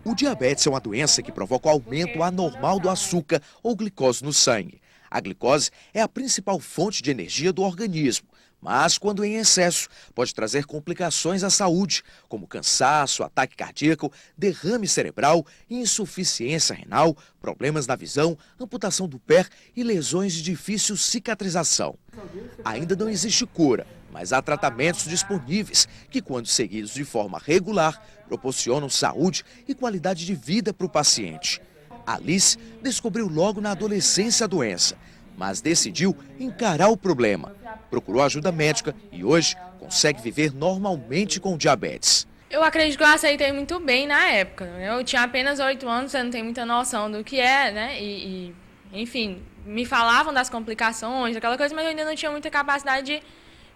O diabetes é uma doença que provoca o aumento anormal do açúcar ou glicose no sangue. A glicose é a principal fonte de energia do organismo, mas quando em excesso pode trazer complicações à saúde, como cansaço, ataque cardíaco, derrame cerebral, insuficiência renal, problemas na visão, amputação do pé e lesões de difícil cicatrização. Ainda não existe cura, mas há tratamentos disponíveis que, quando seguidos de forma regular, proporcionam saúde e qualidade de vida para o paciente. Alice descobriu logo na adolescência a doença, mas decidiu encarar o problema. Procurou ajuda médica e hoje consegue viver normalmente com diabetes. Eu acredito que eu aceitei muito bem na época. Eu tinha apenas 8 anos, eu não tenho muita noção do que é, né? Enfim, me falavam das complicações, aquela coisa, mas eu ainda não tinha muita capacidade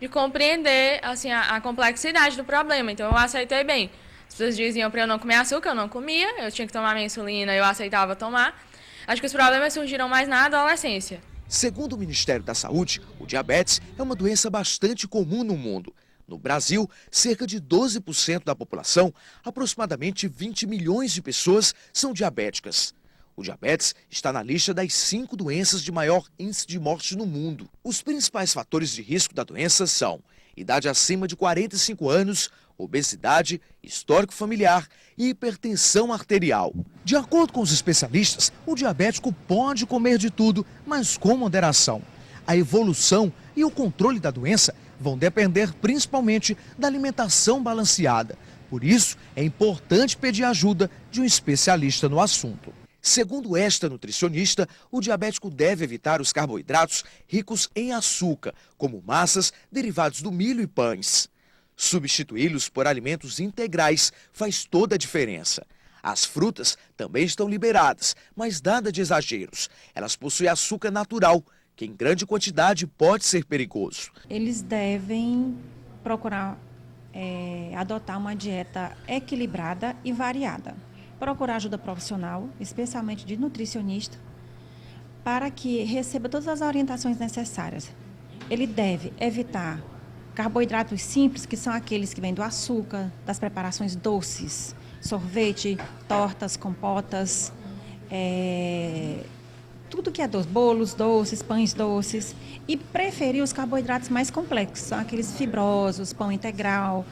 de compreender assim, a complexidade do problema. Então eu aceitei bem. As pessoas diziam para eu não comer açúcar, eu não comia, eu tinha que tomar minha insulina, eu aceitava tomar. Acho que os problemas surgiram mais na adolescência. Segundo o Ministério da Saúde, o diabetes é uma doença bastante comum no mundo. No Brasil, cerca de 12% da população, aproximadamente 20 milhões de pessoas, são diabéticas. O diabetes está na lista das 5 doenças de maior índice de morte no mundo. Os principais fatores de risco da doença são idade acima de 45 anos, obesidade, histórico familiar e hipertensão arterial. De acordo com os especialistas, o diabético pode comer de tudo, mas com moderação. A evolução e o controle da doença vão depender principalmente da alimentação balanceada. Por isso, é importante pedir ajuda de um especialista no assunto. Segundo esta nutricionista, o diabético deve evitar os carboidratos ricos em açúcar, como massas, derivados do milho e pães. Substituí-los por alimentos integrais faz toda a diferença. As frutas também estão liberadas, mas nada de exageros. Elas possuem açúcar natural, que em grande quantidade pode ser perigoso. Eles devem procurar adotar uma dieta equilibrada e variada. Procurar ajuda profissional, especialmente de nutricionista, para que receba todas as orientações necessárias. Ele deve evitar carboidratos simples, que são aqueles que vêm do açúcar, das preparações doces, sorvete, tortas, compotas, tudo que é doce, bolos doces, pães doces, e preferir os carboidratos mais complexos, são aqueles fibrosos, pão integral,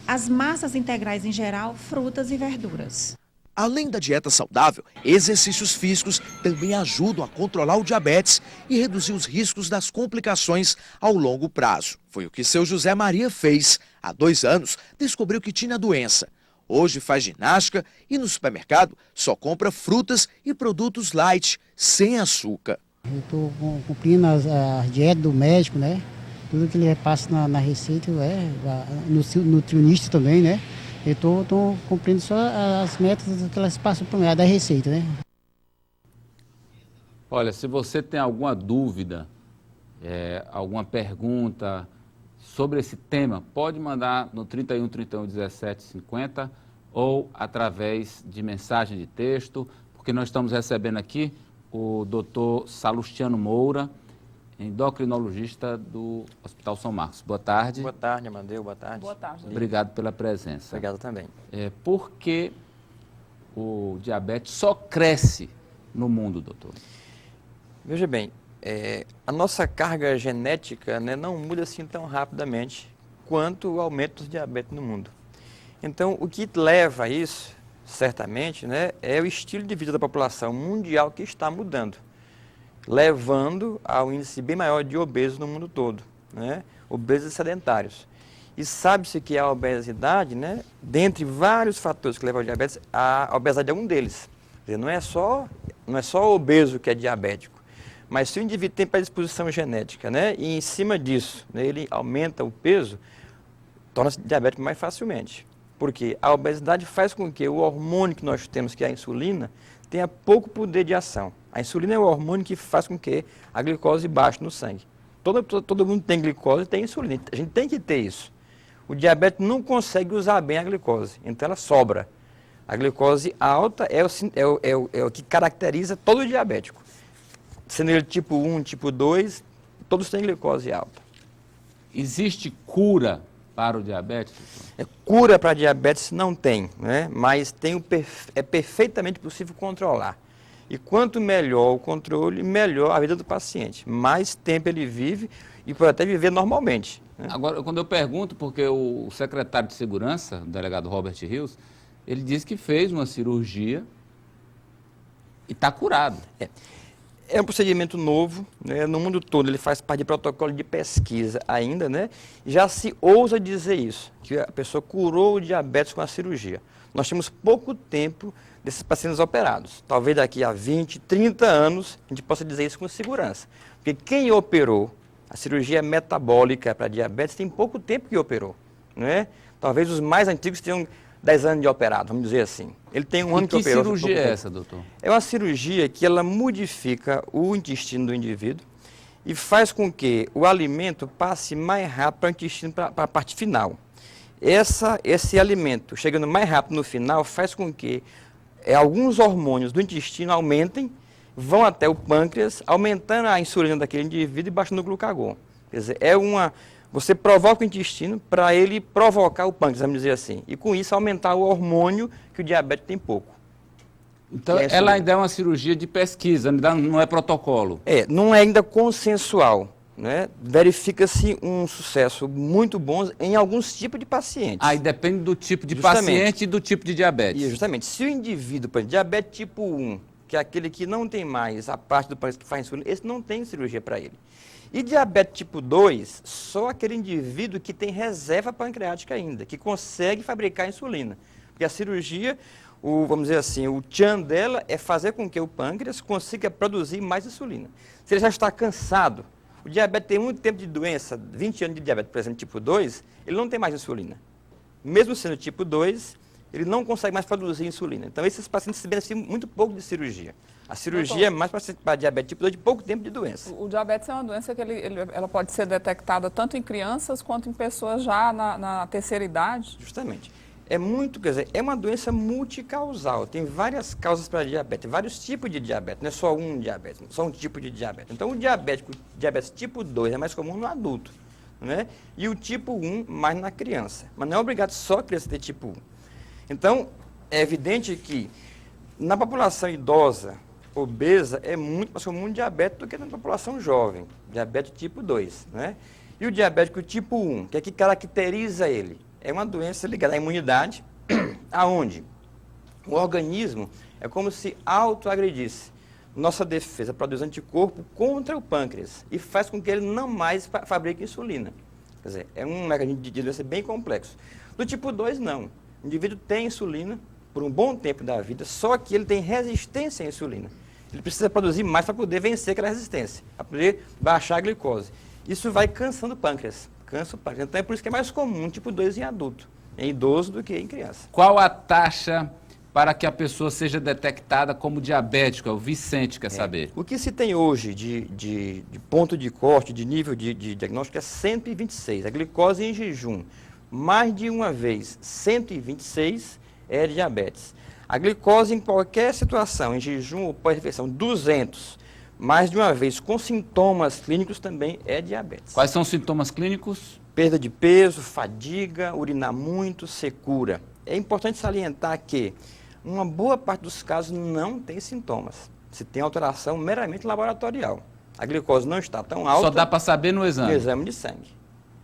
as massas integrais em geral, frutas e verduras. Além da dieta saudável, exercícios físicos também ajudam a controlar o diabetes e reduzir os riscos das complicações ao longo prazo. Foi o que seu José Maria fez. Há 2 anos, descobriu que tinha a doença. Hoje faz ginástica e no supermercado só compra frutas e produtos light, sem açúcar. Eu estou cumprindo a dieta do médico, né? Tudo que ele passa na receita, no nutricionista também, né? Eu estou cumprindo só as metas que elas passam por mim, da receita, né? Olha, se você tem alguma dúvida, alguma pergunta sobre esse tema, pode mandar no 31 31 17 50 ou através de mensagem de texto, porque nós estamos recebendo aqui o Dr. Salustiano Moura, endocrinologista do Hospital São Marcos. Boa tarde. Boa tarde, Amadeu. Boa tarde. Boa tarde. Obrigado pela presença. Obrigado também. Por que o diabetes só cresce no mundo, doutor? Veja bem, a nossa carga genética, né, não muda assim tão rapidamente quanto o aumento do diabetes no mundo. Então, o que leva a isso, certamente, né, é o estilo de vida da população mundial que está mudando, levando a um índice bem maior de obesos no mundo todo, né? Obesos e sedentários. E sabe-se que a obesidade, né, dentre vários fatores que levam ao diabetes, a obesidade é um deles. Quer dizer, não é só o obeso que é diabético, mas se o indivíduo tem predisposição genética, né, e em cima disso, né, ele aumenta o peso, torna-se diabético mais facilmente. Porque a obesidade faz com que o hormônio que nós temos, que é a insulina, tenha pouco poder de ação. A insulina é o hormônio que faz com que a glicose baixe no sangue. Todo mundo tem glicose e tem insulina. A gente tem que ter isso. O diabético não consegue usar bem a glicose, então ela sobra. A glicose alta é o que caracteriza todo diabético. Sendo ele tipo 1, tipo 2, todos têm glicose alta. Existe cura para o diabetes? Cura para diabetes não tem, né? Mas é perfeitamente possível controlar. E quanto melhor o controle, melhor a vida do paciente. Mais tempo ele vive e pode até viver normalmente, né? Agora, quando eu pergunto, porque o secretário de Segurança, o delegado Robert Rios, ele disse que fez uma cirurgia e está curado. É um procedimento novo, né? No mundo todo ele faz parte de protocolo de pesquisa ainda, né? Já se ousa dizer isso, que a pessoa curou o diabetes com a cirurgia. Nós temos pouco tempo desses pacientes operados. Talvez daqui a 20, 30 anos a gente possa dizer isso com segurança. Porque quem operou a cirurgia metabólica para diabetes tem pouco tempo que operou, né? Talvez os mais antigos tenham 10 anos de operado, vamos dizer assim. Ele tem um ano que operou. Que cirurgia é essa, doutor? É uma cirurgia que ela modifica o intestino do indivíduo e faz com que o alimento passe mais rápido para o intestino, para a parte final. Esse alimento, chegando mais rápido no final, faz com que alguns hormônios do intestino aumentem, vão até o pâncreas, aumentando a insulina daquele indivíduo e baixando o glucagon. Quer dizer, você provoca o intestino para ele provocar o pâncreas, vamos dizer assim. E com isso aumentar o hormônio que o diabetes tem pouco. Então ela ainda é uma cirurgia de pesquisa, não é protocolo. Não é ainda consensual, né? Verifica-se um sucesso muito bom em alguns tipos de pacientes. Aí depende do tipo de Justamente. paciente e do tipo de diabetes. E justamente, se o indivíduo, por exemplo, diabetes tipo 1, que é aquele que não tem mais a parte do pâncreas que faz insulina, esse não tem cirurgia para ele. E diabetes tipo 2, só aquele indivíduo que tem reserva pancreática ainda, que consegue fabricar insulina. Porque a cirurgia, vamos dizer assim, o tchan dela é fazer com que o pâncreas consiga produzir mais insulina. Se ele já está cansado, o diabetes tem muito tempo de doença, 20 anos de diabetes, por exemplo, tipo 2, ele não tem mais insulina. Mesmo sendo tipo 2, ele não consegue mais produzir insulina. Então, esses pacientes se beneficiam muito pouco de cirurgia. A cirurgia é mais para diabetes tipo 2 de pouco tempo de doença. O diabetes é uma doença que ela pode ser detectada tanto em crianças quanto em pessoas já na terceira idade? Justamente. É uma doença multicausal. Tem várias causas para diabetes, vários tipos de diabetes, não é só um diabetes, só um tipo de diabetes. Então, o diabetes tipo 2 é mais comum no adulto, né? E o tipo 1 mais na criança. Mas não é obrigado só a criança ter tipo 1. Então, é evidente que na população idosa, obesa, é muito mais comum diabetes do que na população jovem, diabetes tipo 2, né? E o diabético tipo 1, que é que caracteriza ele? É uma doença ligada à imunidade, aonde o organismo é como se autoagredisse. Nossa defesa produz anticorpo contra o pâncreas e faz com que ele não mais fabrique insulina. Quer dizer, é um mecanismo de doença bem complexo. Do tipo 2, não. O indivíduo tem insulina por um bom tempo da vida, só que ele tem resistência à insulina. Ele precisa produzir mais para poder vencer aquela resistência, para poder baixar a glicose. Isso vai cansando o pâncreas, cansa o pâncreas. Então é por isso que é mais comum tipo 2 em adulto, em idoso do que em criança. Qual a taxa para que a pessoa seja detectada como diabética? O Vicente quer saber. O que se tem hoje de ponto de corte, de nível de diagnóstico é 126. A glicose em jejum, mais de uma vez 126 é diabetes. A glicose em qualquer situação, em jejum ou pós-refeição, 200, mais de uma vez com sintomas clínicos também é diabetes. Quais são os sintomas clínicos? Perda de peso, fadiga, urinar muito, secura. É importante salientar que uma boa parte dos casos não tem sintomas. Se tem alteração meramente laboratorial. A glicose não está tão alta. Só dá para saber no exame? No exame de sangue.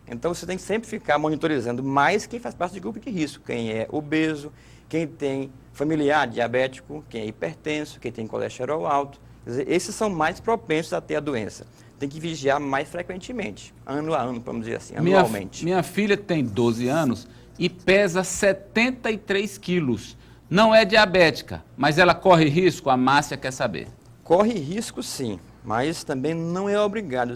Então você tem que sempre ficar monitorizando mais quem faz parte de grupo de risco. Quem é obeso, quem tem familiar diabético, quem é hipertenso, quem tem colesterol alto. Quer dizer, esses são mais propensos a ter a doença. Tem que vigiar mais frequentemente, ano a ano, vamos dizer assim, anualmente. Minha filha tem 12 anos e pesa 73 quilos. Não é diabética, mas ela corre risco? A Márcia quer saber. Corre risco sim, mas também não é obrigado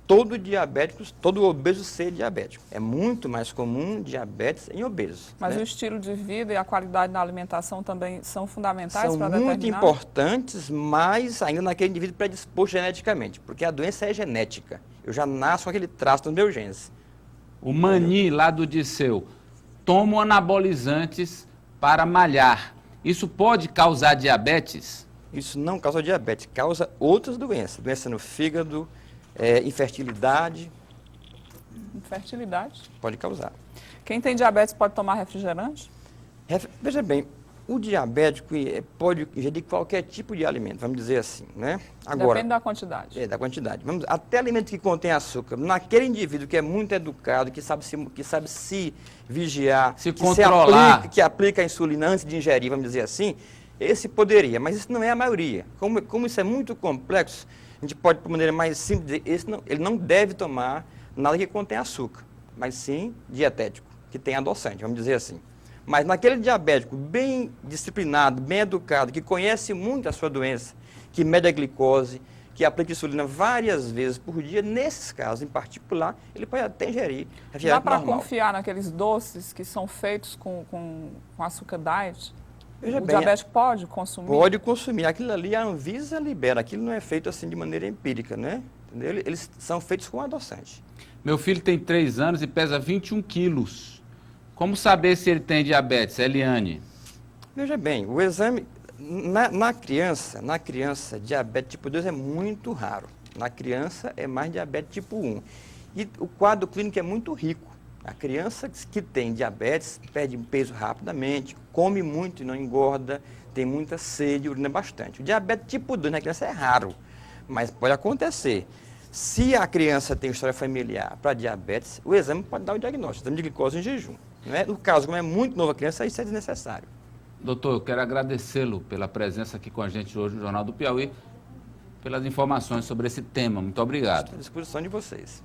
todo diabético, todo obeso ser diabético. É muito mais comum diabetes em obesos. Mas né? o estilo de vida e a qualidade da alimentação também são fundamentais para determinar? São muito importantes, mas ainda naquele indivíduo predisposto geneticamente, porque a doença é genética. Eu já nasço com aquele traço nos meus genes. O Mani, lá do Disseu, toma anabolizantes para malhar. Isso pode causar diabetes? Isso não causa diabetes, causa outras doenças. Doença no fígado, infertilidade. Infertilidade? Pode causar. Quem tem diabetes pode tomar refrigerante? Veja bem, o diabético pode ingerir qualquer tipo de alimento, vamos dizer assim, né? Agora, Depende da quantidade. da quantidade. Até alimento que contém açúcar, naquele indivíduo que é muito educado, que sabe se vigiar, Se que controlar. que aplica a insulina antes de ingerir, vamos dizer assim, esse poderia, mas isso não é a maioria. Como isso é muito complexo, a gente pode, de maneira mais simples, dizer, ele não deve tomar nada que contém açúcar, mas sim dietético, que tem adoçante, vamos dizer assim. Mas naquele diabético bem disciplinado, bem educado, que conhece muito a sua doença, que mede a glicose, que aplica insulina várias vezes por dia, nesses casos em particular, ele pode até ingerir Dá refrigerante para normal. confiar naqueles doces que são feitos com açúcar diet? Veja O bem, diabético pode consumir? pode consumir. Aquilo ali a Anvisa libera, aquilo não é feito assim de maneira empírica, né? Entendeu? Eles são feitos com adoçante. Meu filho tem 3 anos e pesa 21 quilos. Como saber se ele tem diabetes, Eliane? Veja bem, o exame, na criança, diabetes tipo 2 é muito raro. Na criança é mais diabetes tipo 1. E o quadro clínico é muito rico. A criança que tem diabetes perde peso rapidamente, come muito e não engorda, tem muita sede, urina bastante. O diabetes tipo 2 na criança é raro, mas pode acontecer. Se a criança tem história familiar para diabetes, o exame pode dar o diagnóstico, exame de glicose em jejum. Né? No caso, como é muito nova a criança, isso é desnecessário. Doutor, eu quero agradecê-lo pela presença aqui com a gente hoje no Jornal do Piauí, pelas informações sobre esse tema. Muito obrigado. Estou à disposição de vocês.